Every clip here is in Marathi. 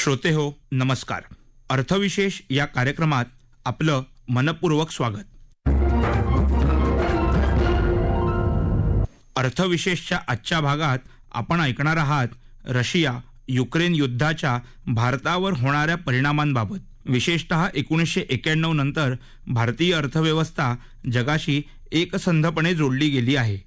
श्रोते हो, नमस्कार. अर्थविशेष या कार्यक्रमात आपलं मनपूर्वक स्वागत. अर्थविशेषच्या आजच्या भागात आपण ऐकणार आहात रशिया युक्रेन युद्धाच्या भारतावर होणाऱ्या परिणामांबाबत. विशेषतः 1991 नंतर भारतीय अर्थव्यवस्था जगाशी एकसंधपणे जोडली गेली आहे.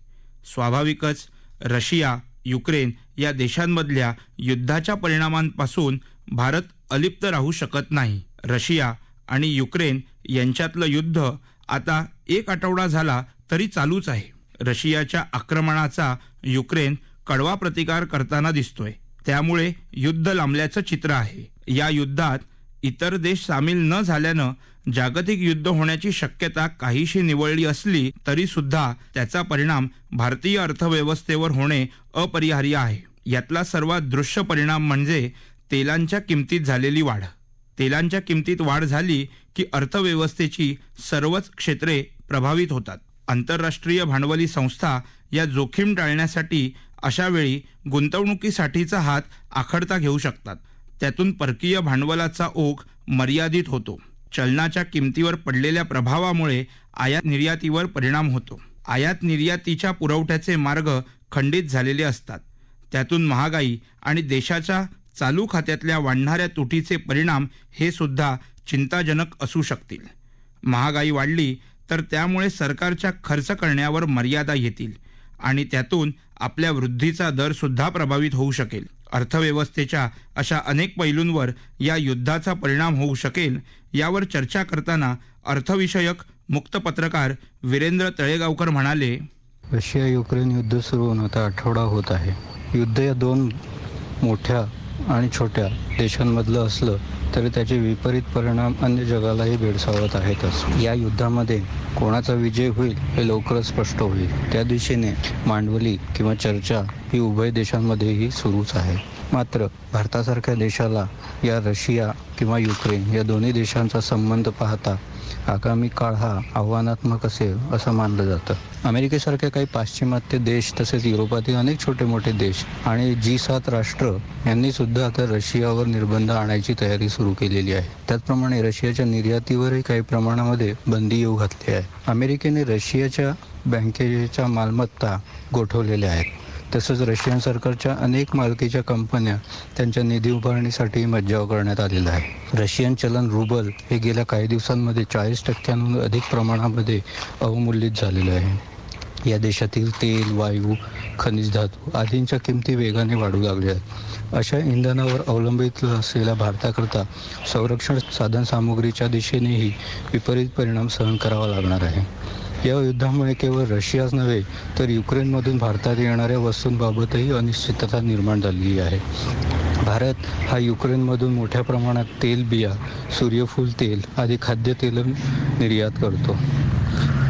स्वाभाविकच रशिया युक्रेन या देशांमधल्या युद्धाच्या परिणामांपासून भारत अलिप्त राहू शकत नाही. रशिया आणि युक्रेन यांच्यातलं युद्ध आता एक आठवडा झाला तरी चालूच आहे. रशियाच्या आक्रमणाचा युक्रेन कडवा प्रतिकार करताना दिसतोय. त्यामुळे युद्ध लांबल्याचं चित्र आहे. या युद्धात इतर देश सामील न झाल्यानं जागतिक युद्ध होण्याची शक्यता काहीशी निवळली असली तरी सुद्धा त्याचा परिणाम भारतीय अर्थव्यवस्थेवर होणे अपरिहार्य आहे. यातला सर्वात दृश्य परिणाम म्हणजे तेलांच्या किमतीत झालेली वाढ. तेलांच्या किमतीत वाढ झाली की अर्थव्यवस्थेची सर्वच क्षेत्रे प्रभावित होतात. आंतरराष्ट्रीय भांडवली संस्था या जोखीम टाळण्यासाठी अशा वेळी गुंतवणुकीसाठीचा हात आखडता घेऊ शकतात. त्यातून परकीय भांडवलाचा ओघ मर्यादित होतो. चलनाच्या किमतीवर पडलेल्या प्रभावामुळे आयात निर्यातीवर परिणाम होतो. आयात निर्यातीच्या पुरवठ्याचे मार्ग खंडित झालेले असतात. त्यातून महागाई आणि देशाच्या चालू खात्यातल्या वाढणाऱ्या तुटीचे परिणाम हे सुद्धा चिंताजनक असू शकतील. महागाई वाढली तर त्यामुळे सरकारच्या खर्च करण्यावर मर्यादा येतील आणि त्यातून आपल्या वृद्धीचा दर सुद्धा प्रभावित होऊ शकेल. अर्थव्यवस्थेच्या अशा अनेक पैलूंवर या युद्धाचा परिणाम होऊ शकेल. यावर चर्चा करताना अर्थविषयक मुक्त पत्रकार वीरेंद्र तळेगावकर म्हणाले, रशिया युक्रेन युद्ध सुरू होऊन आता आठवडा होत आहे. युद्ध या दोन मोठ्या आणि छोट्या देशांमधलं असलं तरी त्याचे विपरीत परिणाम अन्य जगालाही भेडसावत आहेतच. या युद्धामध्ये कोणाचा विजय होईल हे लवकरच स्पष्ट होईल. त्या दिशेने मांडवली किंवा चर्चा ही उभय देशांमध्येही सुरूच आहे. मात्र भारतासारख्या देशाला या रशिया किंवा युक्रेन या दोन्ही देशांचा संबंध पाहता आगामी काळ हा आव्हानात्मक असेल असं मानलं जातं. अमेरिकेसारख्या काही पाश्चिमात्य देश तसेच युरोपातील अनेक छोटे मोठे देश आणि G7 राष्ट्र यांनी सुद्धा आता रशियावर निर्बंध आणायची तयारी सुरू केलेली आहे. त्याचप्रमाणे रशियाच्या निर्यातीवरही काही प्रमाणामध्ये बंदी येऊ घातली आहे. अमेरिकेने रशियाच्या बँकेच्या मालमत्ता गोठवलेल्या आहेत. तसंच रशियन सरकारच्या अनेक मालकीच्या कंपन्या त्यांच्या निधी उभारणीसाठी मज्जाव करण्यात आलेला आहे. रशियन चलन रुबल हे गेल्या काही दिवसांमध्ये 40% अधिक प्रमाणामध्ये अवमूल्यित झालेलं आहे. या देशातील तेल, वायू, खनिज धातू आदींच्या किमती वेगाने वाढू लागल्या आहेत. अशा इंधनावर अवलंबित असलेल्या भारताकरता संरक्षण साधनसामुग्रीच्या दिशेनेही विपरीत परिणाम सहन करावा लागणार आहे. या युद्धामुळे केवळ रशियाच नव्हे तर युक्रेनमधून भारतात येणाऱ्या वस्तूंबाबतही अनिश्चितता निर्माण झालेली आहे. भारत हा युक्रेनमधून मोठ्या प्रमाणात तेलबिया, सूर्यफूल तेल आदी खाद्यतेल निर्यात करतो.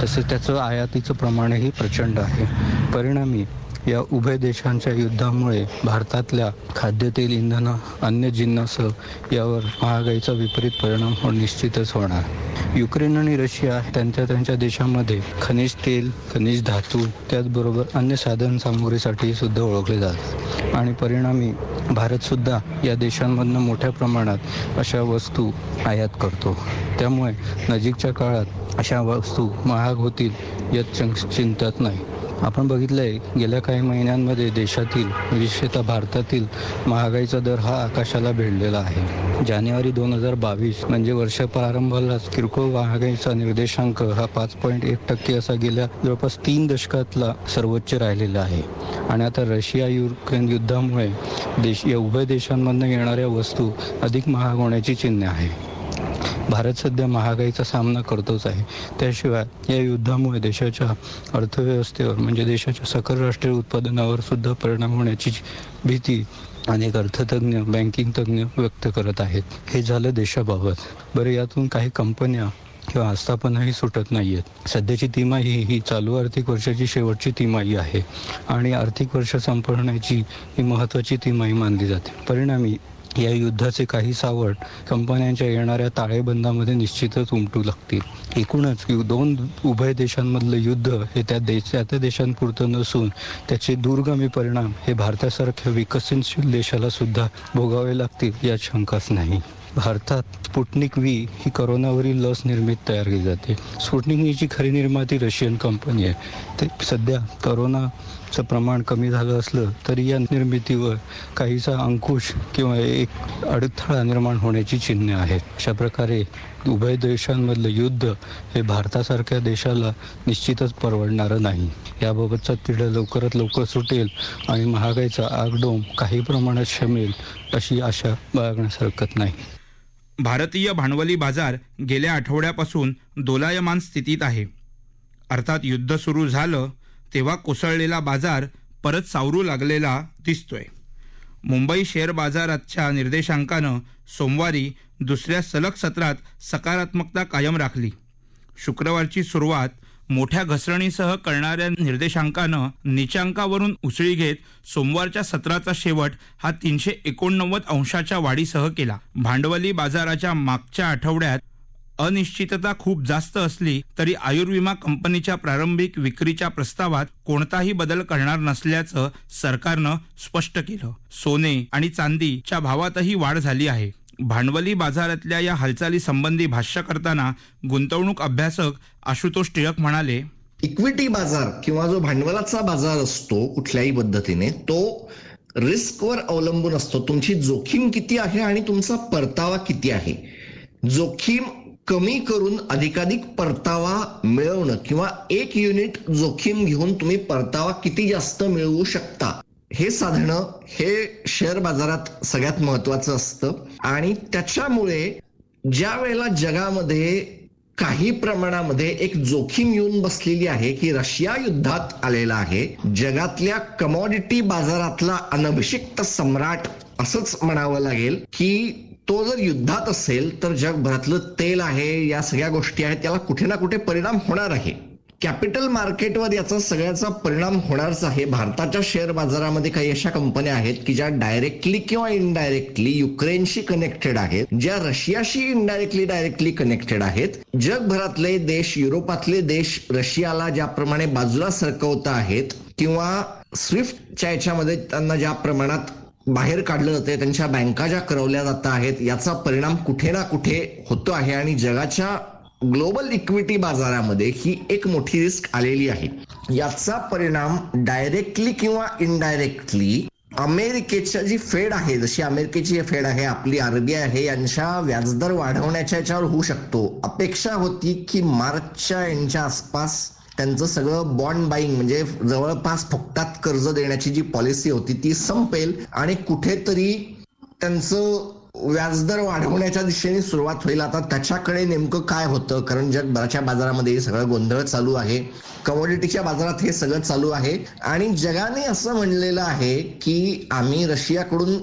तसेच त्याचं आयातीचं प्रमाणही प्रचंड आहे. परिणामी या उभय देशांच्या युद्धामुळे भारतातल्या खाद्यतेल, इंधन, अन्य जिन्नस यावर महागाईचा विपरीत परिणाम निश्चितच होणार. युक्रेन आणि रशिया त्यांच्या देशामध्ये खनिज तेल, खनिज धातू त्याचबरोबर अन्य साधनसामुग्रीसाठी सुद्धा ओळखले जातात आणि परिणामी भारतसुद्धा या देशांमधनं मोठ्या प्रमाणात अशा वस्तू आयात करतो. त्यामुळे नजीकच्या काळात अशा वस्तू महाग होतील यात चिंताच नाही. आपण बघितलंय गेल्या काही महिन्यांमध्ये देशातील विशेषतः भारतातील महागाईचा दर हा आकाशाला भिडलेला आहे. जानेवारी 2022 म्हणजे वर्ष प्रारंभालाच किरकोळ महागाईचा निर्देशांक हा 5.1% असा गेल्या जवळपास 3 दशकातला सर्वोच्च राहिलेला आहे. आणि आता रशिया युक्रेन युद्धामुळे या उभय देशांमधून येणाऱ्या वस्तू अधिक महाग होण्याची चिन्हे आहे. भारत सध्या महागाईचा सामना करतोच आहे. त्याशिवाय या युद्धामुळे देशाच्या अर्थव्यवस्थेवर म्हणजे देशाच्या सकल राष्ट्रीय उत्पादनावर सुद्धा परिणाम होण्याची भीती अनेक अर्थतज्ञ, बँकिंग तज्ञ व्यक्त करत आहेत. हे झालं देशाबाबत. बरं, यातून काही कंपन्या किंवा आस्थापनाही सुटत नाही आहेत. सध्याची तिमाही ही चालू आर्थिक वर्षाची शेवटची तिमाही आहे आणि आर्थिक वर्ष संपवण्याची ही महत्त्वाची तिमाही मानली जाते. परिणामी या युद्धाचे काही सावट कंपन्यांच्या येणाऱ्या ताळेबंदामध्ये निश्चितच उमटू लागतील. एकूणच दोन उभय देशांमधलं युद्ध हे त्या देशांपुरतं नसून त्याचे दूरगामी परिणाम हे भारतासारख्या विकसनशील देशाला सुद्धा भोगावे लागतील यात शंकाच नाही. भारतात स्पुटनिक व्ही ही करोनावरील लस निर्मित तयार केली जाते. स्पुटनिक व्हीची खरी निर्माती रशियन कंपनी आहे. ते सध्या करोनाचं प्रमाण कमी झालं असलं तरी या निर्मितीवर काहीसा अंकुश किंवा एक अडथळा निर्माण होण्याची चिन्हे आहेत. अशा प्रकारे उभय देशांमधलं युद्ध हे भारतासारख्या देशाला निश्चितच परवडणारं नाही. याबाबतचा तिढा लवकरात लवकर सुटेल आणि महागाईचा आगडोंब काही प्रमाणात शमेल अशी आशा बाळगण्यास हरकत नाही. भारतीय भांडवली बाजार गेल्या आठवड्यापासून दोलायमान स्थितीत आहे. अर्थात युद्ध सुरू झालं तेव्हा कोसळलेला बाजार परत सावरू लागलेला दिसतोय. मुंबई शेअर बाजाराच्या निर्देशांकानं सोमवारी दुसऱ्या सलग सत्रात सकारात्मकता कायम राखली. शुक्रवारची सुरुवात मोठ्या घसरणीसह करणाऱ्या निर्देशांकानं नीचांकावरून उसळी घेत सोमवारच्या सत्राचा शेवट हा 389 अंशाच्या वाढीसह केला. भांडवली बाजाराच्या मागच्या आठवड्यात अनिश्चितता खूप जास्त असली तरी आयुर्विमा कंपनीच्या प्रारंभिक विक्रीच्या प्रस्तावात कोणताही बदल करणार नसल्याचं सरकारनं स्पष्ट केलं. सोने आणि चांदीच्या भावातही वाढ झाली आहे. भांडवली बाजारातल्या या हालचाली संबंधी भाष्य करताना गुंतवणूक अभ्यासक आशुतोष टिळक म्हणाले, इक्विटी बाजार किंवा जो भांडवलाचा बाजार असतो कुठल्याही पद्धतीने तो रिस्कवर अवलंबून असतो. तुमची जोखीम किती आहे आणि तुमचा परतावा किती आहे. जोखीम कमी करून अधिकाधिक परतावा मिळवणं किंवा एक युनिट जोखीम घेऊन तुम्ही परतावा किती जास्त मिळवू शकता हे साधणं हे शेअर बाजारात सगळ्यात महत्वाचं असतं. आणि त्याच्यामुळे ज्या वेळेला जगामध्ये काही प्रमाणामध्ये एक जोखीम येऊन बसलेली आहे की रशिया युद्धात आलेला आहे, जगातल्या कमॉडिटी बाजारातला अनभिषिक्त सम्राट असंच म्हणावं लागेल की तो जर युद्धात असेल तर जगभरातलं तेल आहे, या सगळ्या गोष्टी आहेत, त्याला कुठे ना कुठे परिणाम होणार आहे. कॅपिटल मार्केटवर याचा सगळ्याचा परिणाम होणारच आहे. भारताच्या शेअर बाजारामध्ये काही अशा कंपन्या आहेत की ज्या डायरेक्टली किंवा इनडायरेक्टली युक्रेनशी कनेक्टेड आहेत, ज्या रशियाशी इनडायरेक्टली डायरेक्टली कनेक्टेड आहेत. जगभरातले देश, युरोपातले देश रशियाला ज्याप्रमाणे बाजूला सरकवत आहेत किंवा स्विफ्टच्या याच्यामध्ये त्यांना ज्या प्रमाणात बाहेर काढलं जाते, त्यांच्या बँका ज्या करवल्या जात आहेत, याचा परिणाम कुठे ना कुठे होतो आहे. आणि जगाच्या ग्लोबल इक्विटी बाजारामध्ये ही एक मोठी रिस्क आलेली आहे. याचा परिणाम डायरेक्टली किंवा इनडायरेक्टली अमेरिकेच्या जी फेड आहे, जशी अमेरिकेची फेड आहे, आपली आरबीआय आहे, यांच्या व्याजदर वाढवण्याच्या याच्यावर होऊ शकतो. अपेक्षा होती की मार्चच्या यांच्या आसपास त्यांचं सगळं बॉन्ड बाईंग म्हणजे जवळपास फुकटात कर्ज देण्याची जी पॉलिसी होती ती संपेल आणि कुठेतरी त्यांचं व्याजदर वाढवण्याच्या दिशेने सुरुवात होईल. आता त्याच्याकडे नेमकं काय होतं, कारण जगभराच्या बाजारामध्ये सगळं गोंधळ चालू आहे, कमोडिटीच्या बाजारात हे सगळं चालू आहे. आणि जगाने असं म्हणलेलं आहे की आम्ही रशियाकडून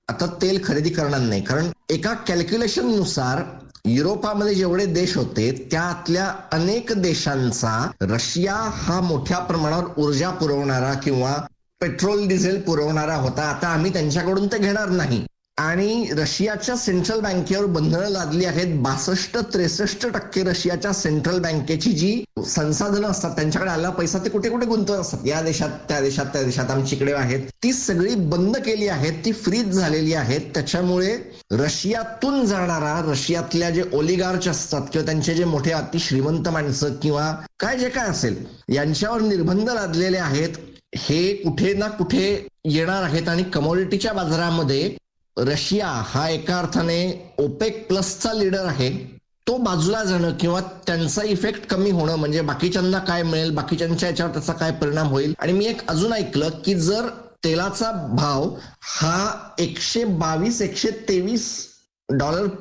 आता तेल खरेदी करणार नाही, कारण एका कॅल्क्युलेशन नुसार युरोपामध्ये जेवढे देश होते त्यातल्या अनेक देशांचा रशिया हा मोठ्या प्रमाणावर ऊर्जा पुरवणारा किंवा पेट्रोल डिझेल पुरवणारा होता. आता आम्ही त्यांच्याकडून ते घेणार नाही. आणि रशियाच्या सेंट्रल बँकेवर बंधनं लादली आहेत. 62-63% रशियाच्या सेंट्रल बँकेची जी संसाधनं असतात, त्यांच्याकडे आलेला पैसा ते कुठे कुठे गुंतवत असतात, या देशात त्या देशात त्या देशात आमच्याकडे आहेत, ती सगळी बंद केली आहेत, ती फ्रीज झालेली आहेत. त्याच्यामुळे रशियातून जाणारा, रशियातल्या जे ओलिगार्च असतात किंवा त्यांचे जे मोठे अति श्रीमंत माणसं किंवा काय जे काय असेल यांच्यावर निर्बंध लादलेले आहेत. हे कुठे ना कुठे येणार आहेत. आणि कमोडिटीच्या बाजारामध्ये रशिया हा एका अर्थाने ओपेक प्लसचा लीडर आहे. तो बाजूला जाणं किंवा त्यांचा इफेक्ट कमी होणं म्हणजे बाकीच्यांना काय मिळेल, बाकीच्यांच्या याच्यावर त्याचा काय परिणाम होईल. आणि मी एक अजून ऐकलं की जर तेलाचा भाव हा $122-123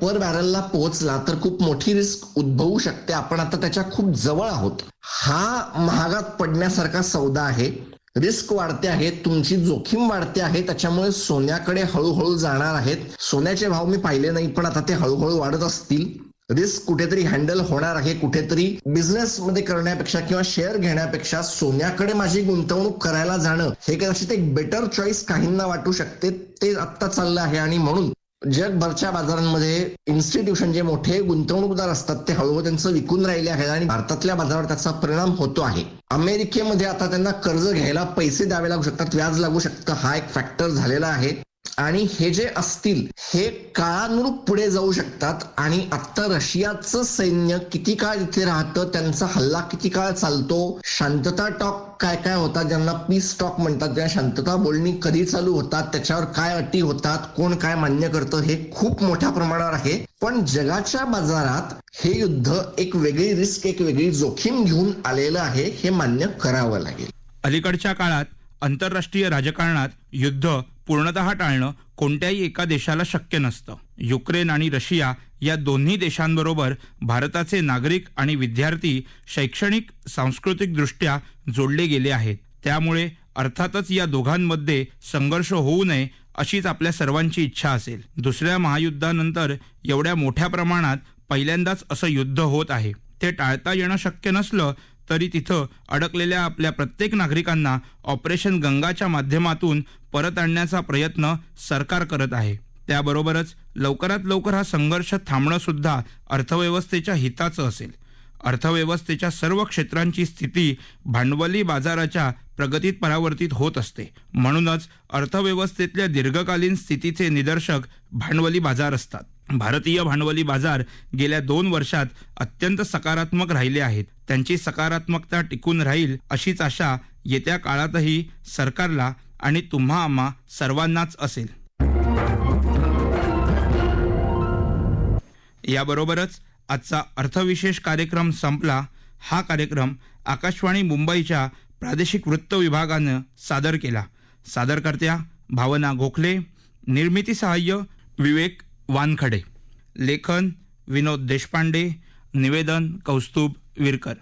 पर बॅरलला पोहोचला तर खूप मोठी रिस्क उद्भवू शकते. आपण आता त्याच्या खूप जवळ आहोत. हा महागात पडण्यासारखा सौदा आहे. रिस्क वाढते आहे, तुमची जोखीम वाढते आहे. त्याच्यामुळे सोन्याकडे हळूहळू जाणार आहेत. सोन्याचे भाव मी पाहिले नाही, पण आता ते हळूहळू वाढत असतील. रिस्क कुठेतरी हँडल होणार आहे. कुठेतरी बिझनेस मध्ये करण्यापेक्षा किंवा शेअर घेण्यापेक्षा सोन्याकडे माझी गुंतवणूक करायला जाणं हे कदाचित एक बेटर चॉईस काहींना वाटू शकते. ते आत्ता चाललं आहे आणि म्हणून जगभरच्या बाजारांमध्ये इन्स्टिट्यूशन जे मोठे गुंतवणूकदार असतात ते हळूहळू त्यांचं विकून राहिले आहेत आणि भारतातल्या बाजारावर त्याचा परिणाम होतो आहे. अमेरिकेमध्ये आता त्यांना कर्ज घ्यायला पैसे द्यावे लागू शकतात, व्याज लागू शकतं, हा एक फॅक्टर झालेला आहे. आणि हे जे असतील हे काळानुरूप पुढे जाऊ शकतात. आणि आता रशियाचं सैन्य किती काळ इथे राहतं, त्यांचा हल्ला किती काळ चालतो, शांतता टॉक काय काय होतात, ज्यांना पीस टॉक म्हणतात, त्या शांतता बोलणी कधी चालू होतात, त्याच्यावर काय अटी होतात, कोण काय मान्य करतं, हे खूप मोठ्या प्रमाणावर आहे. पण जगाच्या बाजारात हे युद्ध एक वेगळी रिस्क, एक वेगळी जोखीम घेऊन आलेलं आहे, हे मान्य करावं लागेल. अलीकडच्या काळात आंतरराष्ट्रीय राजकारणात युद्ध पूर्णतः टाळणं कोणत्याही एका देशाला शक्य नसतं. युक्रेन आणि रशिया या दोन्ही देशांबरोबर भारताचे नागरिक आणि विद्यार्थी शैक्षणिक सांस्कृतिक दृष्ट्या जोडले गेले आहेत. त्यामुळे अर्थातच या दोघांमध्ये संघर्ष होऊ नये अशीच आपल्या सर्वांची इच्छा असेल. दुसऱ्या महायुद्धानंतर एवढ्या मोठ्या प्रमाणात पहिल्यांदाच असं युद्ध होत आहे. ते टाळता येणं शक्य नसलं तरी तिथं अडकलेल्या आपल्या प्रत्येक नागरिकांना ऑपरेशन गंगाच्या माध्यमातून परत आणण्याचा प्रयत्न सरकार करत आहे. त्याबरोबरच लवकरात लवकर हा संघर्ष थांबणं सुद्धा अर्थव्यवस्थेच्या हिताचं असेल. अर्थव्यवस्थेच्या सर्व क्षेत्रांची स्थिती भांडवली बाजाराच्या प्रगतीत परावर्तित होत असते. म्हणूनच अर्थव्यवस्थेतल्या दीर्घकालीन स्थितीचे निदर्शक भांडवली बाजार असतात. भारतीय भांडवली बाजार गेल्या 2 वर्षात अत्यंत सकारात्मक राहिले आहेत. त्यांची सकारात्मकता टिकून राहील अशीच आशा येत्या काळातही सरकारला आणि तुम्हा आम्हा सर्वांनाच असेल. याबरोबरच आजचा अर्थविशेष कार्यक्रम संपला. हा कार्यक्रम आकाशवाणी मुंबईच्या प्रादेशिक वृत्त विभागानं सादर केला. सादरकर्त्या भावना गोखले, निर्मिती सहाय्य विवेक वानखडे, लेखन विनोद देशपांडे, निवेदन कौस्तुभ विरकर.